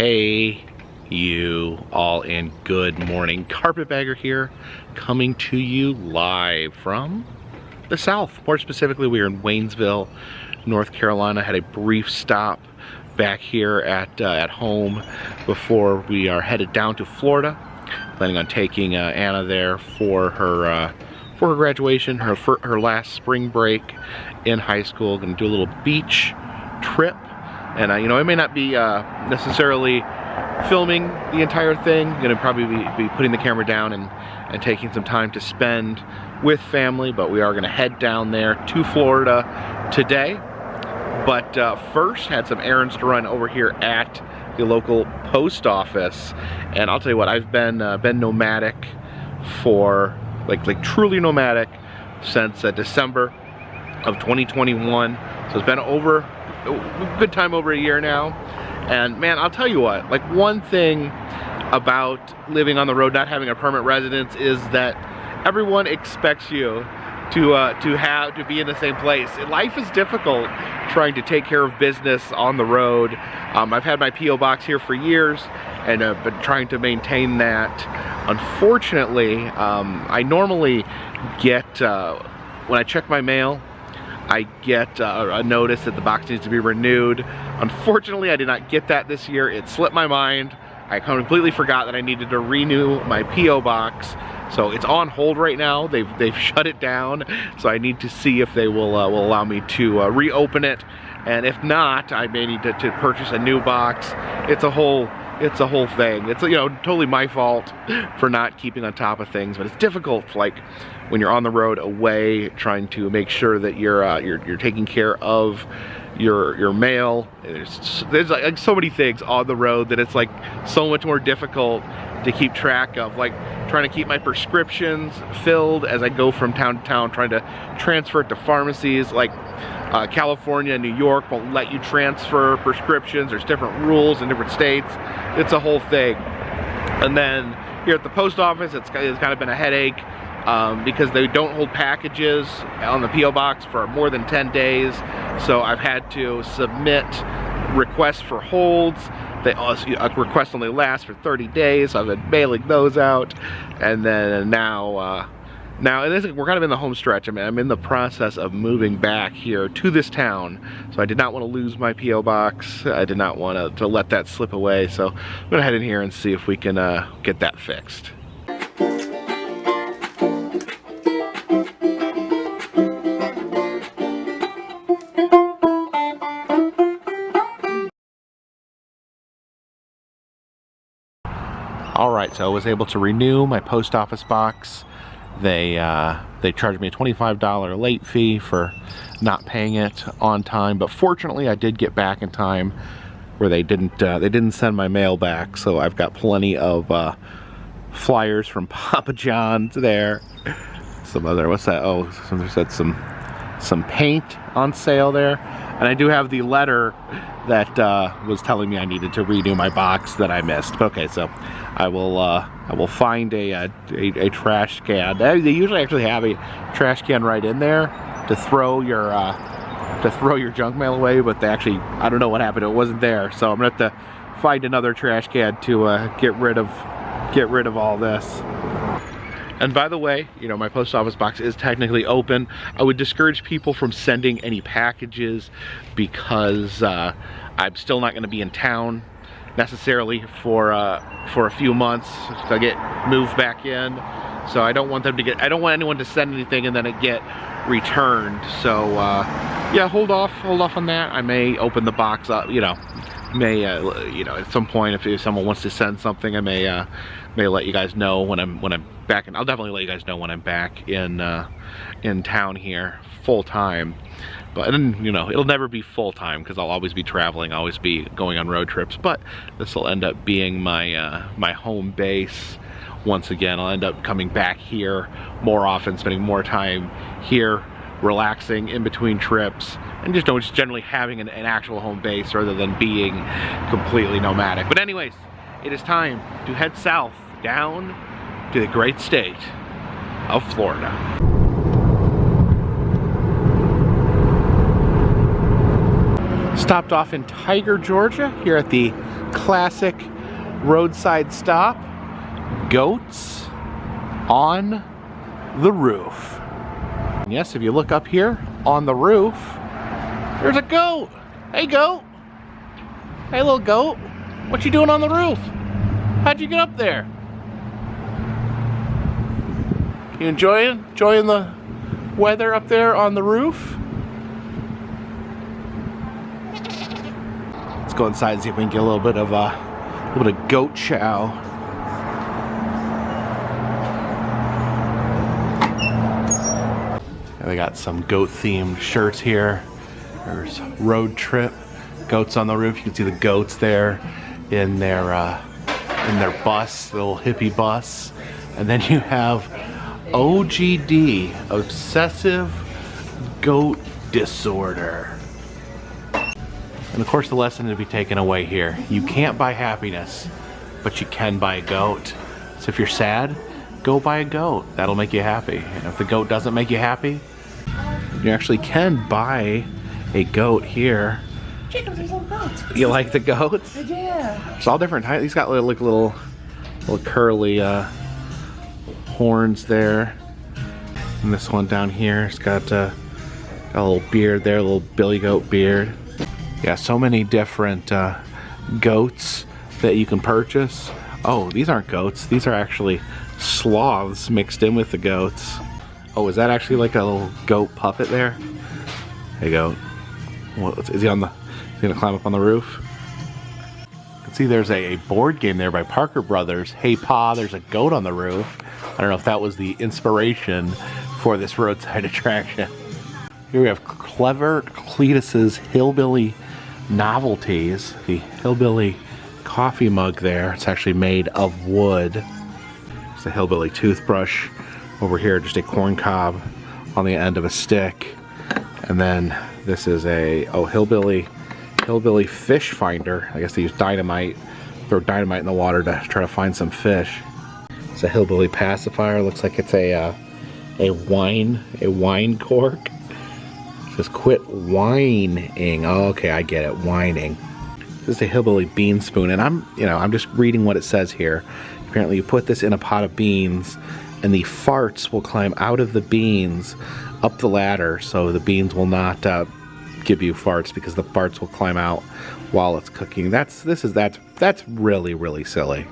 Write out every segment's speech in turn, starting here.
Hey you all, and good morning. Carpetbagger here, coming to you live from the south. More specifically, we are in Waynesville, North Carolina. Had a brief stop back here at home before we are headed down to Florida. Planning on taking Anna there for her graduation, her last spring break in high school. Gonna do a little beach trip, and you know, I may not be necessarily filming the entire thing. I'm gonna probably be putting the camera down and taking some time to spend with family, but we are gonna head down there to Florida today. But first, had some errands to run over here at the local post office, and I'll tell you what, I've been nomadic for like truly nomadic since December of 2021. So it's been a good time over a year now. And man, I'll tell you what, like, one thing about living on the road, not having a permanent residence, is that everyone expects you to be in the same place. Life is difficult trying to take care of business on the road. I've had my P.O. box here for years, and I've been trying to maintain that. Unfortunately, I normally get, when I check my mail, I get a notice that the box needs to be renewed. Unfortunately, I did not get that this year. It slipped my mind. I completely forgot that I needed to renew my P.O. box. So it's on hold right now. They've shut it down. So I need to see if they will allow me to reopen it. And if not, I may need to purchase a new box. It's a whole thing. It's, you know, totally my fault for not keeping on top of things, but it's difficult, like when you're on the road away, trying to make sure that you're taking care of your mail. There's like so many things on the road that it's like so much more difficult to keep track of, like trying to keep my prescriptions filled as I go from town to town, trying to transfer it to pharmacies. Like California and New York won't let you transfer prescriptions. There's different rules in different states. It's a whole thing. And then here at the post office, it's kind of been a headache because they don't hold packages on the P.O. box for more than 10 days. So I've had to submit requests for holds. A request only lasts for 30 days, so I've been mailing those out. And then now we're kind of in the home stretch. I mean, I'm in the process of moving back here to this town, so I did not want to lose my P.O. box. I did not want to let that slip away, so I'm gonna head in here and see if we can get that fixed. Alright, so I was able to renew my post office box. They charged me a $25 late fee for not paying it on time, but fortunately I did get back in time where they didn't send my mail back, so I've got plenty of flyers from Papa John's there. Some other, what's that? Oh, somebody said some paint on sale there. And I do have the letter that was telling me I needed to renew my box that I missed. Okay, so I will find a trash can. They usually actually have a trash can right in there to throw your junk mail away, but they actually, I don't know what happened. It wasn't there, so I'm gonna have to find another trash can to get rid of all this. And by the way, you know, my post office box is technically open. I would discourage people from sending any packages because I'm still not going to be in town necessarily for a few months to get moved back in. So I don't want anyone to send anything and then it get returned. So yeah, hold off on that. I may open the box up, you know. You know, at some point, if someone wants to send something, I may let you guys know when I'm back, and I'll definitely let you guys know when I'm back in town here full time. But then, you know, it'll never be full time because I'll always be traveling, always be going on road trips. But this will end up being my my home base. Once again, I'll end up coming back here more often, spending more time here, relaxing in between trips, and just generally having an actual home base rather than being completely nomadic. But anyways, it is time to head south down to the great state of Florida. Stopped off in Tiger, Georgia, here at the classic roadside stop. Goats on the roof. And yes, if you look up here on the roof, there's a goat. Hey, goat. Hey, little goat. What you doing on the roof? How'd you get up there? You enjoying the weather up there on the roof? Let's go inside and see if we can get a little bit of goat chow. And they got some goat themed shirts here. There's road trip, goats on the roof. You can see the goats there in their bus, the little hippie bus. And then you have OGD, obsessive goat disorder. And of course the lesson to be taken away here, you can't buy happiness, but you can buy a goat. So if you're sad, go buy a goat. That'll make you happy. And if the goat doesn't make you happy, you actually can buy a goat here. Jacob, there's little goats. You like the goats? Yeah. It's all different types. He's got like little curly horns there. And this one down here, it's got a little beard there, a little billy goat beard. Yeah, so many different goats that you can purchase. Oh, these aren't goats. These are actually sloths mixed in with the goats. Oh, is that actually like a little goat puppet there? Hey, goat. What, is he gonna climb up on the roof? You can see there's a board game there by Parker Brothers. Hey, Pa, there's a goat on the roof. I don't know if that was the inspiration for this roadside attraction. Here we have Clever Cletus's Hillbilly Novelties. The Hillbilly coffee mug there. It's actually made of wood. It's a Hillbilly toothbrush. Over here, just a corn cob on the end of a stick. And then this is a Hillbilly fish finder. I guess they use dynamite. Throw dynamite in the water to try to find some fish. It's a Hillbilly pacifier. Looks like it's a wine cork. It says quit whining. Oh, okay, I get it. Whining. This is a Hillbilly bean spoon, and I'm just reading what it says here. Apparently, you put this in a pot of beans, and the farts will climb out of the beans up the ladder, so the beans will not give you farts because the farts will climb out while it's cooking. That's really, really silly.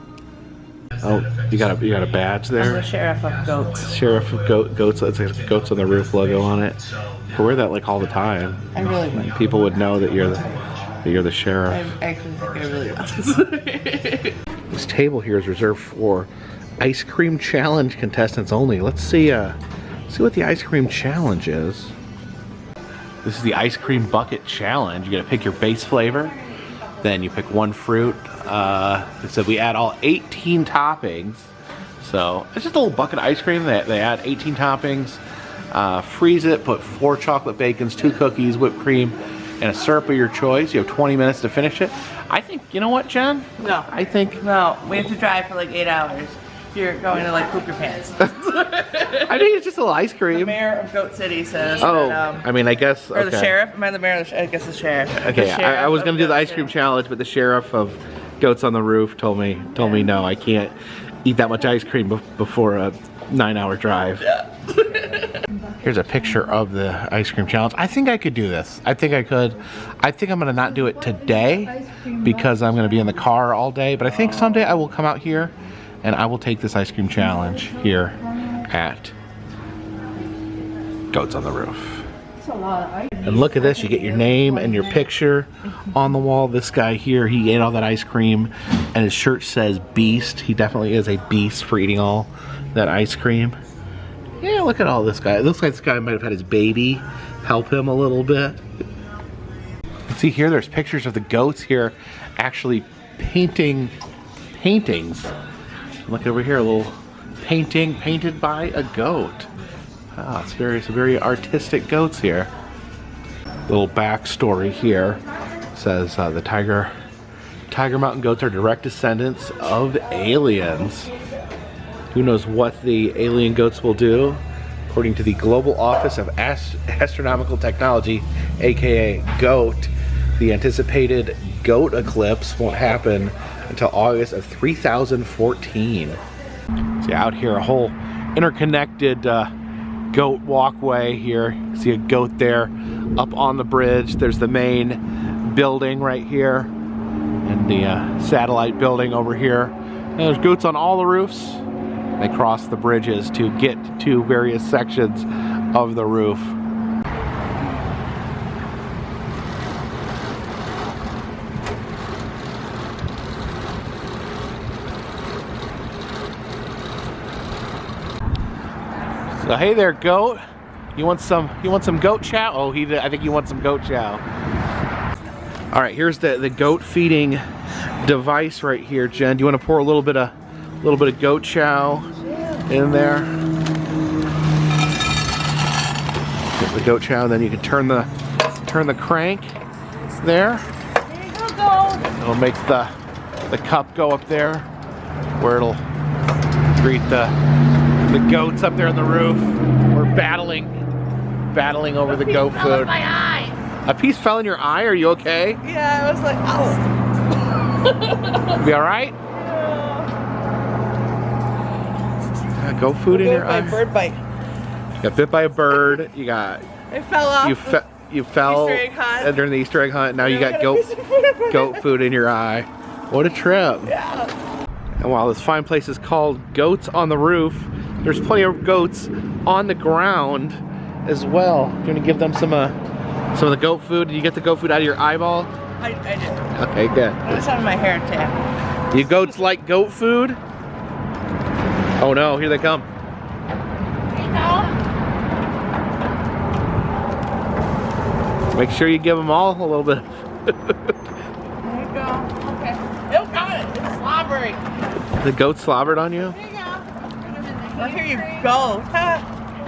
Oh, you got a badge there? I'm the sheriff of goats. Sheriff of goats. It's like Goats on the Roof logo on it. I wear that like all the time. I really want. People would know that you're the sheriff. I actually think I really want this. This table here is reserved for ice cream challenge contestants only. Let's see what the ice cream challenge is. This is the ice cream bucket challenge. You gotta pick your base flavor, then you pick one fruit. It said we add all 18 toppings. So it's just a little bucket of ice cream. They add 18 toppings, freeze it, put 4 chocolate bacons, 2 cookies, whipped cream, and a syrup of your choice. You have 20 minutes to finish it. I think, you know what, Jen? No. No, we have to drive for like 8 hours. You're going to like poop your pants. I think it's just a little ice cream. The mayor of Goat City says that, I mean, I guess, or the sheriff? Am I the mayor? I guess the sheriff. Okay, I was going to do the ice cream challenge, but the sheriff of Goats on the Roof told me no, I can't eat that much ice cream before a 9-hour drive. Yeah. Here's a picture of the ice cream challenge. I think I could do this. I think I could. I think I'm gonna not do it today because I'm gonna be in the car all day, but I think someday I will come out here and I will take this ice cream challenge here at Goats on the Roof. And look at this, you get your name and your picture on the wall. This guy here, he ate all that ice cream and his shirt says beast. He definitely is a beast for eating all that ice cream. Yeah, look at all this guy. It looks like this guy might have had his baby help him a little bit. See here, there's pictures of the goats here actually painting paintings. Look over here, a little painting painted by a goat. Ah, it's very artistic goats here. Little backstory here says the Tiger Mountain goats are direct descendants of aliens. Who knows what the alien goats will do? According to the Global Office of Astronomical Technology, aka GOAT, The anticipated goat eclipse won't happen until August of 3014. See out here, a whole interconnected goat walkway here. You see a goat there up on the bridge. There's the main building right here and the satellite building over here. And there's goats on all the roofs. They cross the bridges to get to various sections of the roof. So hey there, goat. You want some goat chow? Oh, I think you want some goat chow. All right, here's the goat feeding device right here, Jen. Do you want to pour a little bit of goat chow in there? Get the goat chow, and then you can turn the crank there. There you go, goat. It'll make the cup go up there, where it'll greet the goats up there on the roof. We're battling over the goat food. My eye. A piece fell in your eye. Are you okay? Yeah, I was like, oh. Be all right? Yeah. Goat food in your eye. Bird bite. You got bit by a bird. You got. I fell off. You fell Easter egg hunt. during the Easter egg hunt. Now you got goat food in your eye. What a trip! Yeah. And while this fine place is called Goats on the Roof, there's plenty of goats on the ground as well. Do you want to give them some of the goat food? Did you get the goat food out of your eyeball? I did. Okay, good. I just had my hair tap. You goats like goat food? Oh no, here they come. Make sure you give them all a little bit. There you go. Okay. Oh, got it. It's slobbering. The goat slobbered on you? There you go. Well, here you go.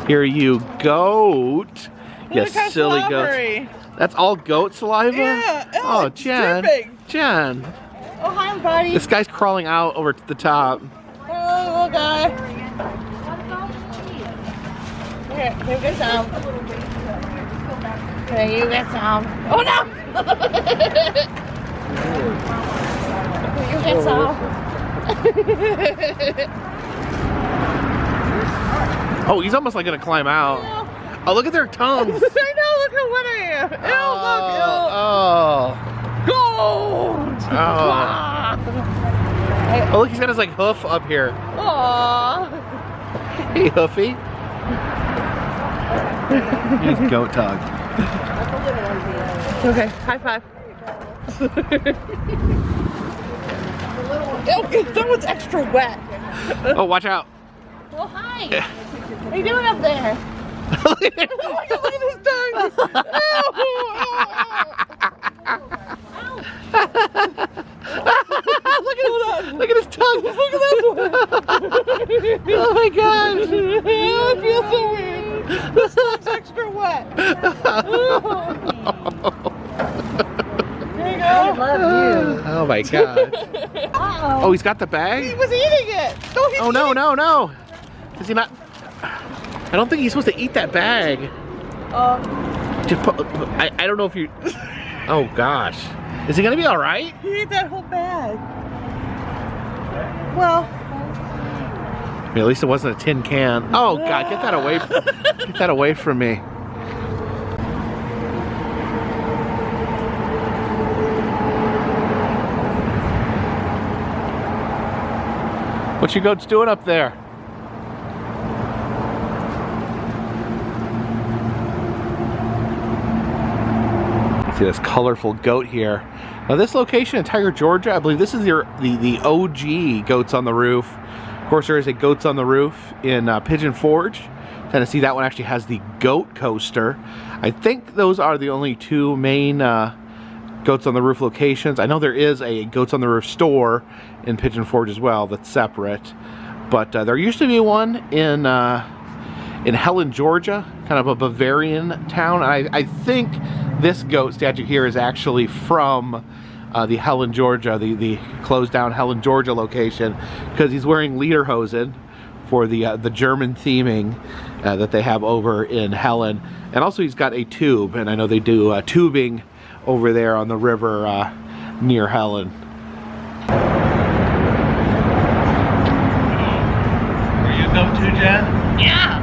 Here you goat. You silly goat. That's all goat saliva? Yeah. Oh, Jen. Dripping. Jen. Oh, hi, buddy. This guy's crawling out over to the top. Hello, little guy. Here get some. Here, you get some. Oh, no! You get some. Oh, he's almost like gonna climb out. Oh, look at their tongues. I know, look how wet I am. Ew, look, Oh. Oh, look, he's got his like hoof up here. Aww. Hey, Hoofy. He's goat tongue. Okay, high five. That one's extra wet. Oh, watch out. Oh, hi. What are you doing up there? Oh my God, look at his tongue. Look at his tongue. Look at this one. Oh my gosh. I feel so weird. This one's extra wet. There you go. I love you. Oh my god. Oh, he's got the bag? He was eating it. Oh no, no, no. Is he not? I don't think he's supposed to eat that bag. Just put, I don't know if you. Oh gosh. Is he gonna be all right? He ate that whole bag. Well. I mean, at least it wasn't a tin can. Oh god, get that away from, get that away from me. What you goats doing up there? See this colorful goat here. Now this location in Tiger, Georgia, I believe this is the OG Goats on the Roof. Of course, there is a Goats on the Roof in Pigeon Forge, Tennessee. That one actually has the goat coaster. I think those are the only two main Goats on the Roof locations. I know there is a Goats on the Roof store in Pigeon Forge as well that's separate. But there used to be one in Helen, Georgia, kind of a Bavarian town. I think this goat statue here is actually from the Helen, Georgia, the closed down Helen, Georgia location, because he's wearing lederhosen for the German theming that they have over in Helen. And also he's got a tube, and I know they do tubing over there on the river near Helen. Where you go to, Jen? Yeah.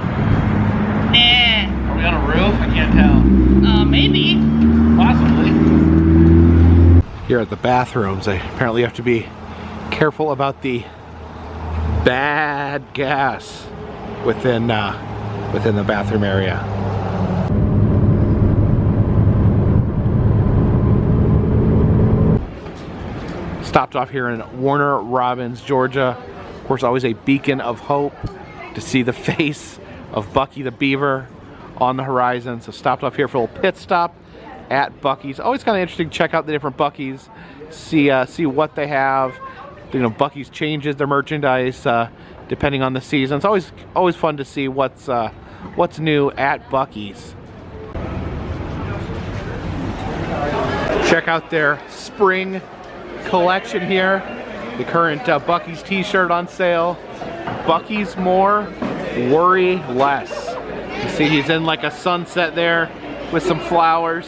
Nah. Are we on a roof? I can't tell. Maybe. Possibly. Here at the bathrooms, I apparently have to be careful about the bad gas within the bathroom area. Stopped off here in Warner Robins, Georgia. Of course, always a beacon of hope to see the face of Buc-ee the beaver on the horizon. So stopped off here for a little pit stop at Buc-ee's. Always kind of interesting to check out the different Buc-ee's, see what they have. You know, Buc-ee's changes their merchandise depending on the season. It's always fun to see what's new at Buc-ee's. Check out their spring collection here. The current Buc-ee's t-shirt on sale. Buc-ee's more, worry less. You see he's in like a sunset there with some flowers.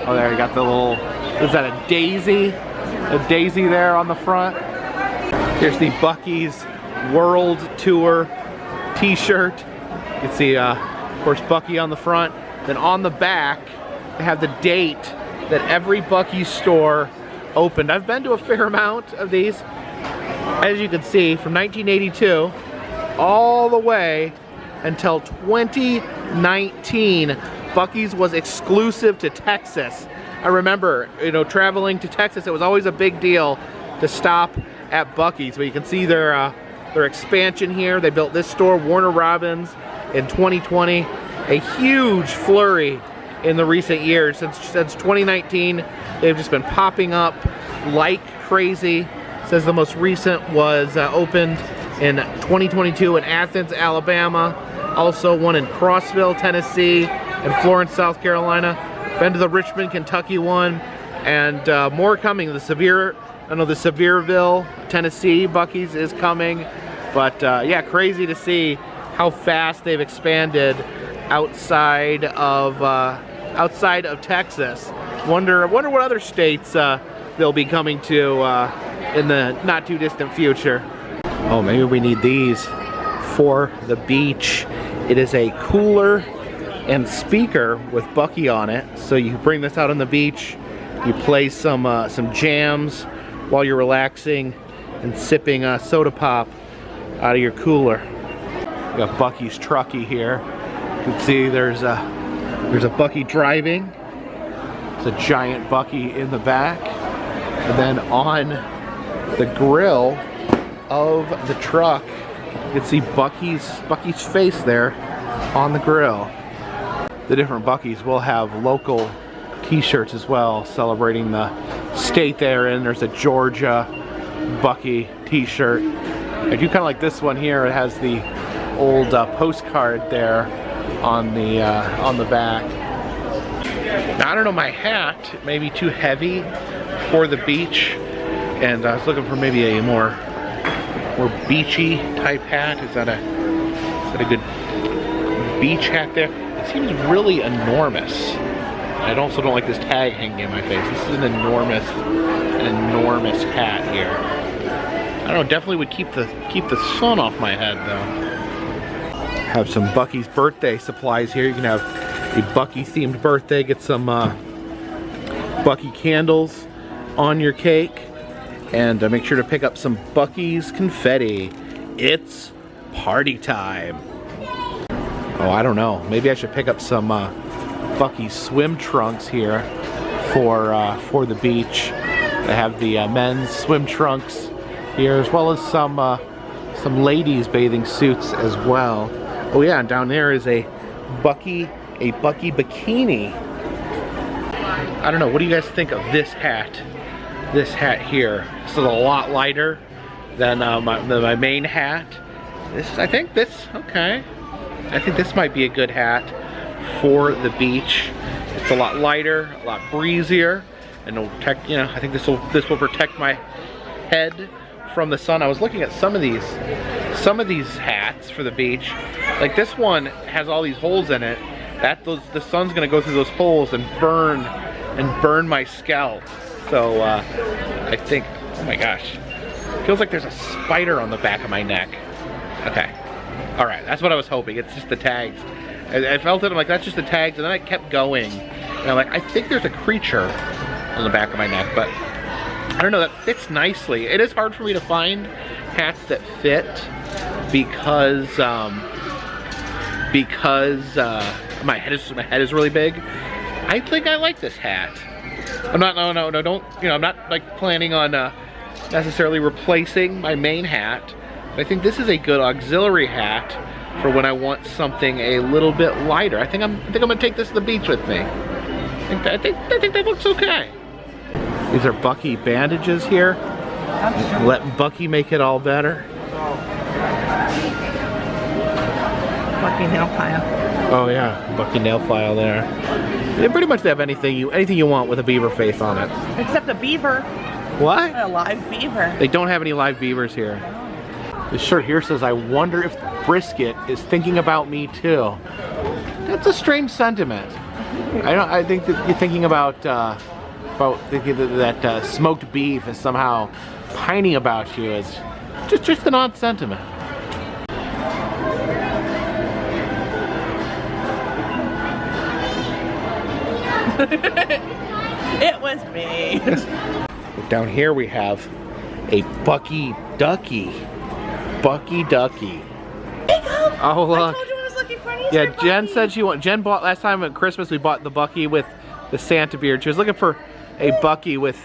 Oh, there you got the little, is that a daisy? A daisy there on the front. Here's the Buc-ee's World Tour t-shirt. You can see, of course, Buc-ee on the front. Then on the back, they have the date that every Buc-ee's store opened. I've been to a fair amount of these. As you can see, from 1982 all the way until 2019, Buc-ee's was exclusive to Texas. I remember, you know, traveling to Texas, it was always a big deal to stop at Buc-ee's. But you can see their expansion here. They built this store, Warner Robins, in 2020. A huge flurry in the recent years. Since 2019, they've just been popping up like crazy. It says the most recent was opened in 2022 in Athens, Alabama. Also one in Crossville, Tennessee, and Florence, South Carolina. Been to the Richmond, Kentucky one, and more coming. The Sevierville, Tennessee Buc-ee's is coming. But yeah, crazy to see how fast they've expanded outside of Texas. Wonder what other states they'll be coming to in the not too distant future. Oh, maybe we need these for the beach. It is a cooler and speaker with Buc-ee on it, so you bring this out on the beach. You play some jams while you're relaxing and sipping soda pop out of your cooler. We got Buc-ee's trucky here. You can see there's a Buc-ee driving. It's a giant Buc-ee in the back, and then on the grill of the truck, you can see Buc-ee's face there on the grill. The different Buc-ee's will have local t-shirts as well, celebrating the state they're in. There's a Georgia Buc-ee t-shirt. I do kind of like this one here. It has the old postcard there on the back. Now, I don't know, my hat may be too heavy for the beach, and I was looking for maybe a more beachy type hat. Is that a good beach hat there? It seems really enormous. I also don't like this tag hanging in my face. This is an enormous hat here. I don't know, definitely would keep the sun off my head though. Have some Buc-ee's birthday supplies here. You can have a Buc-ee themed birthday, get some Buc-ee candles on your cake, and make sure to pick up some Buc-ee's confetti. It's party time. Oh, I don't know, maybe I should pick up some Buc-ee's swim trunks here for the beach. They have the men's swim trunks here, as well as some ladies bathing suits as well. Oh yeah, and down there is a Buc-ee bikini. I don't know, what do you guys think of this hat? This hat here. This is a lot lighter than my main hat. I think this might be a good hat for the beach. It's a lot lighter, a lot breezier, and it'll protect, you know, I think this will protect my head from the sun. I was looking at some of these hats for the beach. Like this one has all these holes in it. The sun's gonna go through those holes and burn and burn my scalp. So I think, oh my gosh, feels like there's a spider on the back of my neck. Okay, all right, that's what I was hoping. It's just the tags. I felt it, I'm like, that's just the tags, and then I kept going. And I'm like, I think there's a creature on the back of my neck, but I don't know, that fits nicely. It is hard for me to find hats that fit because my head is really big. I think I like this hat. I'm not, no, don't, you know, I'm not like planning on necessarily replacing my main hat. But I think this is a good auxiliary hat for when I want something a little bit lighter. I think I'm gonna take this to the beach with me. I think that looks okay. These are Buc-ee bandages here. Let Buc-ee make it all better. Buc-ee nail file. Oh yeah, Buc-ee nail file there. They pretty much have anything you want with a beaver face on it. Except a beaver. What? A live beaver. They don't have any live beavers here. This shirt here says, I wonder if Brisket is thinking about me too. That's a strange sentiment. I think that you're thinking about that smoked beef is somehow pining about you. It's just an odd sentiment. It was me. Down here we have a Buc-ee ducky. Buc-ee ducky. Oh look. I told you I was looking for an Easter Yeah, Jen Buc-ee. said Jen bought last time at Christmas. We bought the Buc-ee with the Santa beard. She was looking for a Buc-ee with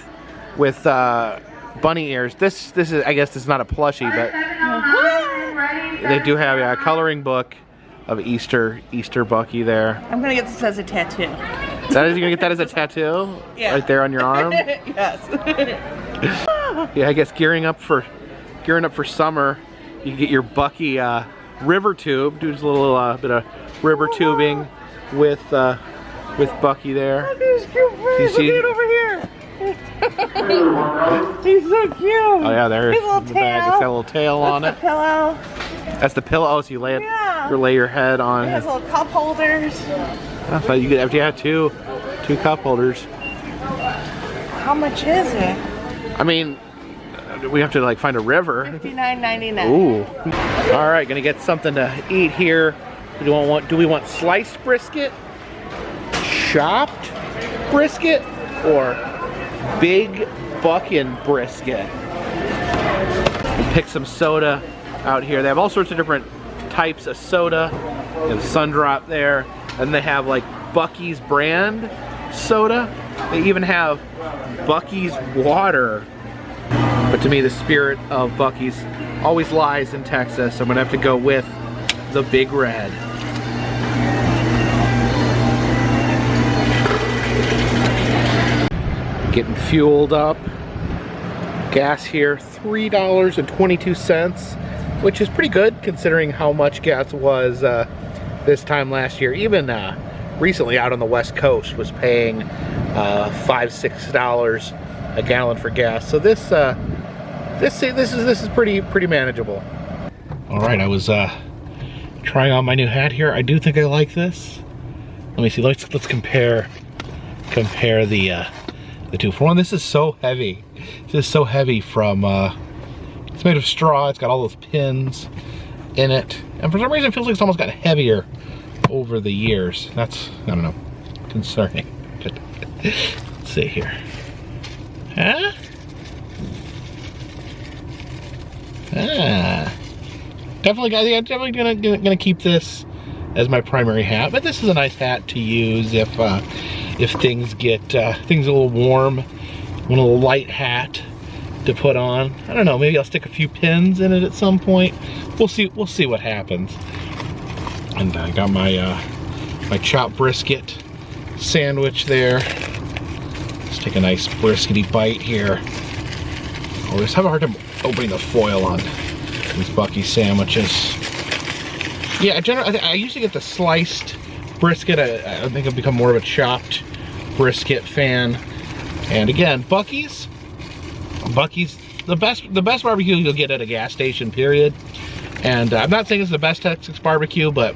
bunny ears. This is, I guess this is not a plushie, but they do have a coloring book of Easter Buc-ee there. I'm gonna get this as a tattoo. That is, you're gonna get that as a tattoo? Yeah. Right there on your arm? Yes. Yeah, I guess gearing up for summer, you get your Buc-ee river tube. Do just a little bit of river tubing with Buc-ee there. Look at his cute face. Look at it over here. He's so cute. Oh yeah, there's his little the tail. bag. It's got a little tail on That's it. the pillow. That's the pillow. Oh, so you lay it, Yeah. you lay your head on. It has little cup holders. I thought you could have two cup holders. How much is it? I mean, we have to like find a river. $59.99. Ooh. All right, gonna get something to eat here. Do we want sliced brisket, chopped brisket, or big bucking brisket? We'll pick some soda out here. They have all sorts of different types of soda. They have Sundrop there, and they have like Buc-ee's brand soda. They even have Buc-ee's water. But to me, the spirit of Buc-ee's always lies in Texas. So I'm gonna have to go with the Big Red. Getting fueled up. Gas here, $3.22, which is pretty good considering how much gas was this time last year. Even recently out on the West Coast was paying $5–6 a gallon for gas. So this is pretty manageable. All right, I was trying on my new hat here. I do think I like this. Let me see. Let's compare the two. For one, this is so heavy. This is so heavy from. It's made of straw. It's got all those pins in it, and for some reason, it feels like it's almost gotten heavier over the years. That's, I don't know, concerning. Let's see here. Huh? Ah. Definitely gonna keep this as my primary hat, but this is a nice hat to use if things get things a little warm. Want a little light hat to put on. I don't know, maybe I'll stick a few pins in it at some point. We'll see what happens. And I got my my chopped brisket sandwich there. Let's take a nice briskety bite here. I always have a hard time opening the foil on these Buc-ee sandwiches. Yeah, I usually get the sliced brisket. I think I've become more of a chopped brisket fan. And again, Buc-ee's the best barbecue you'll get at a gas station, period. And I'm not saying it's the best Texas barbecue, but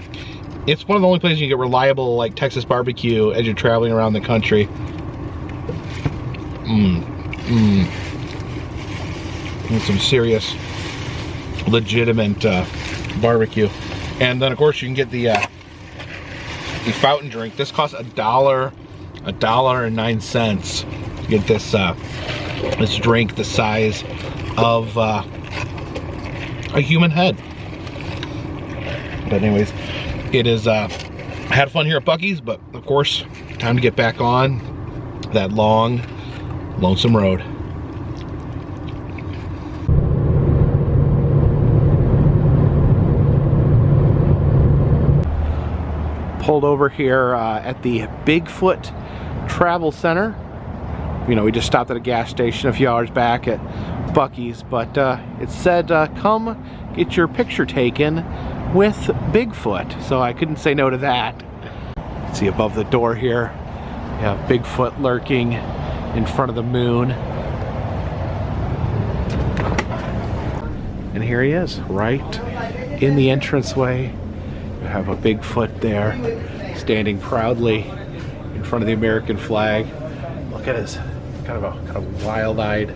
it's one of the only places you get reliable like Texas barbecue as you're traveling around the country. With some serious, legitimate barbecue. And then of course you can get the fountain drink. This costs $1.09. You get this this drink the size of a human head. But anyways, it is I had fun here at Buc-ee's, but of course time to get back on that long, lonesome road. Pulled over here at the Bigfoot Travel Center. You know, we just stopped at a gas station a few hours back at Buc-ee's, but it said come get your picture taken with Bigfoot, so I couldn't say no to that. See above the door here, you have Bigfoot lurking in front of the moon. And here he is, right in the entranceway. You have a Bigfoot there, standing proudly in front of the American flag. Look at his kind of wild-eyed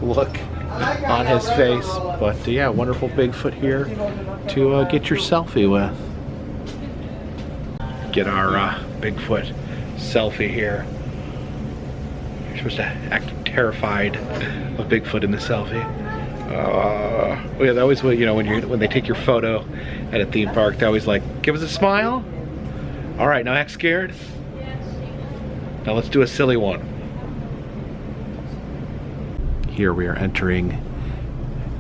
look on his face. But yeah, wonderful Bigfoot here to get your selfie with. Get our Bigfoot selfie here. You're supposed to act terrified of Bigfoot in the selfie. Yeah, they always, you know, when they take your photo at a theme park, they always like, give us a smile. All right, now act scared. Now let's do a silly one. Here we are entering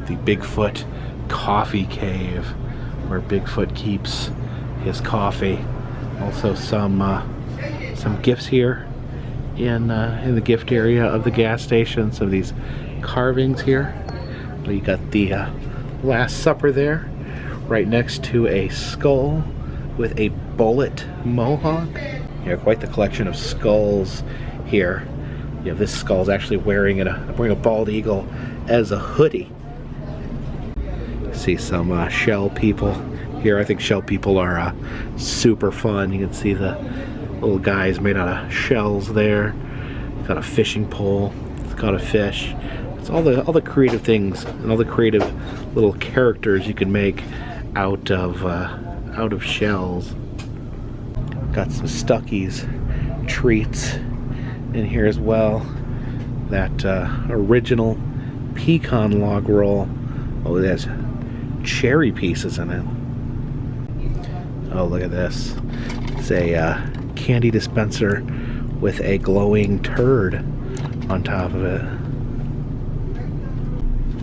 the Bigfoot coffee cave, where Bigfoot keeps his coffee. Also some gifts here in the gift area of the gas station. Some of these carvings here. You got the Last Supper there, right next to a skull with a bullet mohawk. You have quite the collection of skulls here. You have this skull's actually wearing a bald eagle as a hoodie. See some shell people here. I think shell people are super fun. You can see the little guys made out of shells there. It's got a fishing pole. It's got a fish. It's all the creative things and all the creative little characters you can make out of shells. Got some Stuckey's treats in here as well. That original pecan log roll. Oh, it has cherry pieces in it. Oh, look at this. It's a candy dispenser with a glowing turd on top of it.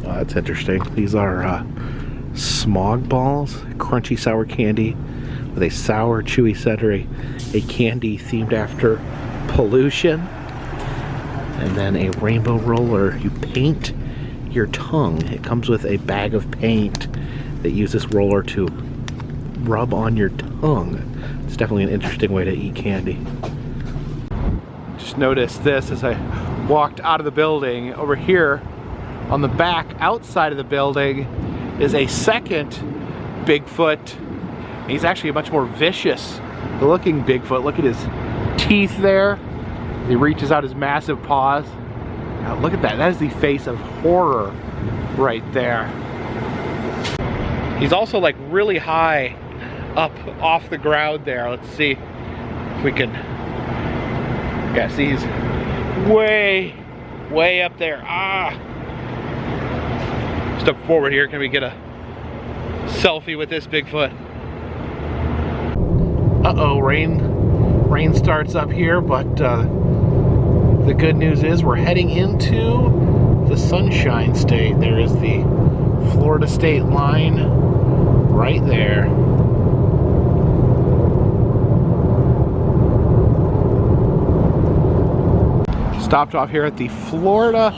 Oh, that's interesting. These are smog balls, crunchy sour candy with a sour, chewy center, a candy themed after pollution. And then a rainbow roller. You paint your tongue. It comes with a bag of paint that uses roller to rub on your tongue. It's definitely an interesting way to eat candy. Just noticed this as I walked out of the building. Over here on the back outside of the building is a second Bigfoot. He's actually a much more vicious looking Bigfoot. Look at his teeth there. He reaches out his massive paws. Now look at that. That is the face of horror right there. He's also like really high up off the ground there. Let's see if we can. Yeah, see, he's way up there. Step forward here. Can we get a selfie with this Bigfoot? Uh-oh, rain starts up here, but the good news is we're heading into the Sunshine State. There is the Florida state line right there. Stopped off here at the Florida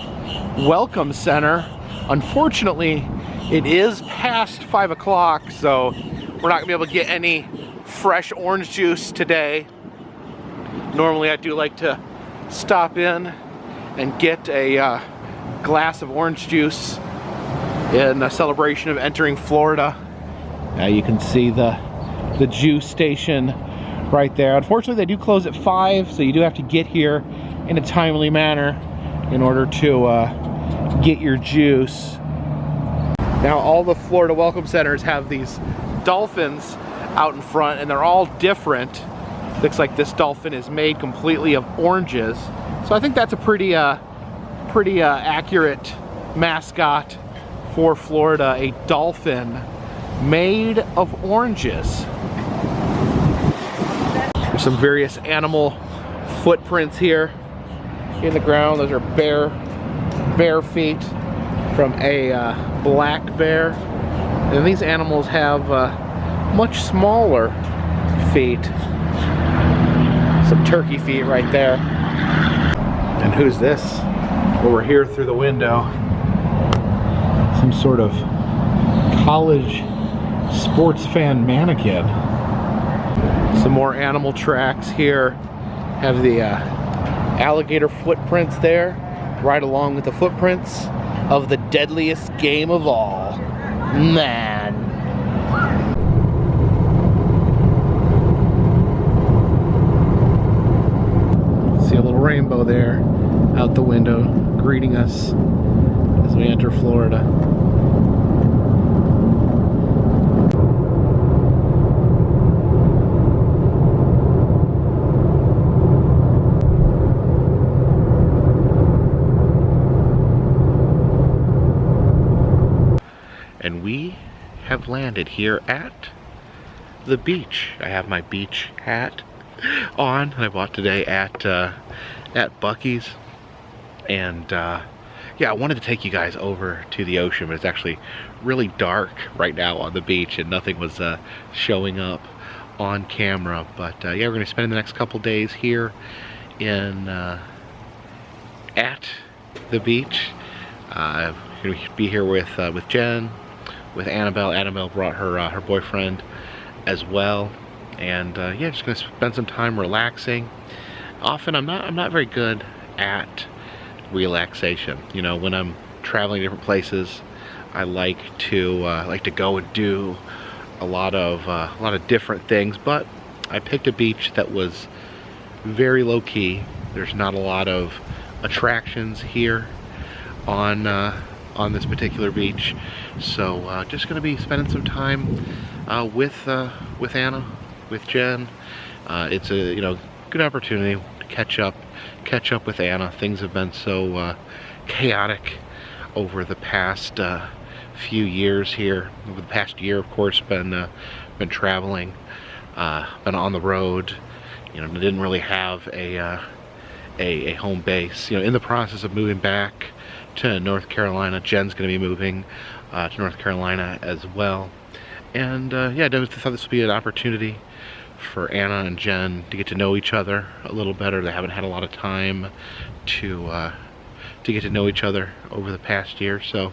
Welcome Center. Unfortunately, it is past 5 o'clock, so we're not gonna be able to get any fresh orange juice today. Normally I do like to stop in and get a glass of orange juice in a celebration of entering Florida. Now you can see the juice station right there. Unfortunately they do close at 5, so you do have to get here in a timely manner in order to get your juice. Now all the Florida Welcome Centers have these dolphins out in front, and they're all different. Looks like this dolphin is made completely of oranges. So I think that's a pretty accurate mascot for Florida, a dolphin made of oranges. There's some various animal footprints here in the ground. Those are bear feet from a black bear. And these animals have much smaller feet. Some turkey feet right there. And who's this? Over here through the window. Some sort of college sports fan mannequin. Some more animal tracks here. Have the alligator footprints there, right along with the footprints of the deadliest game of all, man. See a little rainbow there out the window greeting us as we enter Florida. And we have landed here at the beach. I have my beach hat on that I bought today at Buc-ee's. And yeah, I wanted to take you guys over to the ocean, but it's actually really dark right now on the beach and nothing was showing up on camera. But yeah, we're gonna spend the next couple days here in at the beach. I'm gonna be here with Jen, with Annabelle. Annabelle brought her boyfriend as well, and yeah, just gonna spend some time relaxing. Often I'm not very good at relaxation. You know, when I'm traveling to different places, I like to go and do a lot of different things. But I picked a beach that was very low key. There's not a lot of attractions here on this particular beach, so just gonna be spending some time with Anna, with Jen. It's a good opportunity to catch up with Anna. Things have been so chaotic over the past few years here. Over the past year, of course, been traveling, been on the road. Didn't really have a home base. In the process of moving back to North Carolina. Jen's going to be moving to North Carolina as well. And yeah, I thought this would be an opportunity for Anna and Jen to get to know each other a little better. They haven't had a lot of time to get to know each other over the past year, so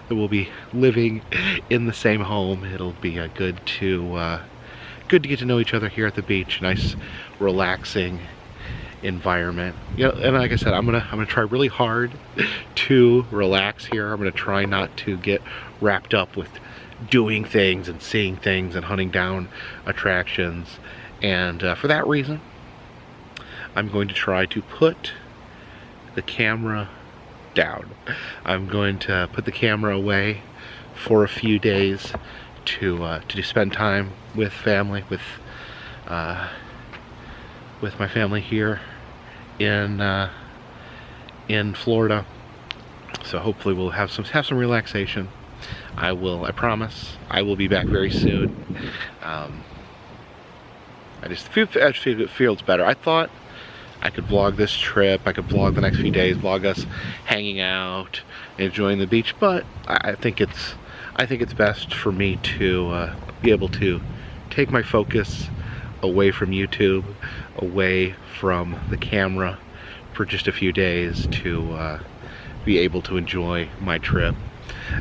that we'll be living in the same home. It'll be good to get to know each other here at the beach. Nice, relaxing environment. And like I said, I'm gonna try really hard to relax here. I'm gonna try not to get wrapped up with doing things and seeing things and hunting down attractions. And for that reason, I'm going to try to put the camera down. I'm going to put the camera away for a few days to spend time with family, with my family here in Florida. So hopefully we'll have some relaxation. I promise I will be back very soon. I just feel it feels better. I thought I could vlog this trip, I could vlog the next few days, vlog us hanging out, enjoying the beach, but I think it's best for me to be able to take my focus away from YouTube, away from the camera for just a few days, to be able to enjoy my trip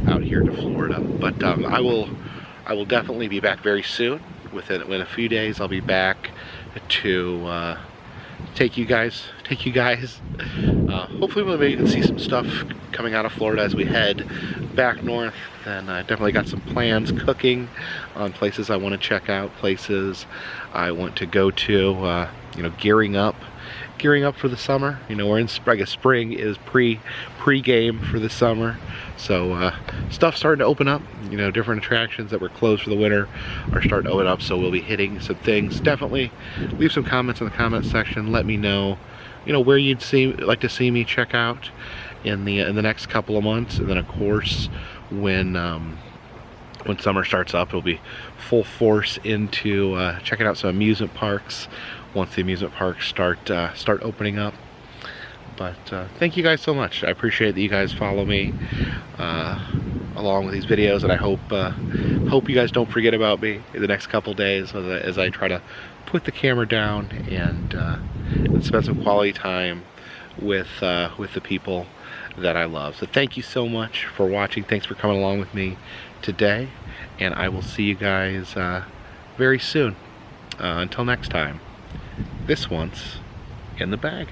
out here to Florida. But I will definitely be back very soon. Within a few days, I'll be back to take you guys. Hopefully maybe you can see some stuff coming out of Florida as we head back north. Then I definitely got some plans cooking on places I want to check out, places I want to go to. Gearing up gearing up for the summer. You know, we're in, I guess spring is pre-game for the summer. So stuff's starting to open up. You know, different attractions that were closed for the winter are starting to open up, so we'll be hitting some things. Definitely leave some comments in the comment section. Let me know, you know, where you'd like to see me check out in the next couple of months. And then of course when summer starts up, it'll be full force into checking out some amusement parks once the amusement parks start opening up. But thank you guys so much. I appreciate that you guys follow me along with these videos, and I hope you guys don't forget about me in the next couple days as I try to put the camera down and spend some quality time with the people that I love. So thank you so much for watching. Thanks for coming along with me today, and I will see you guys very soon. Until next time, this one's in the bag.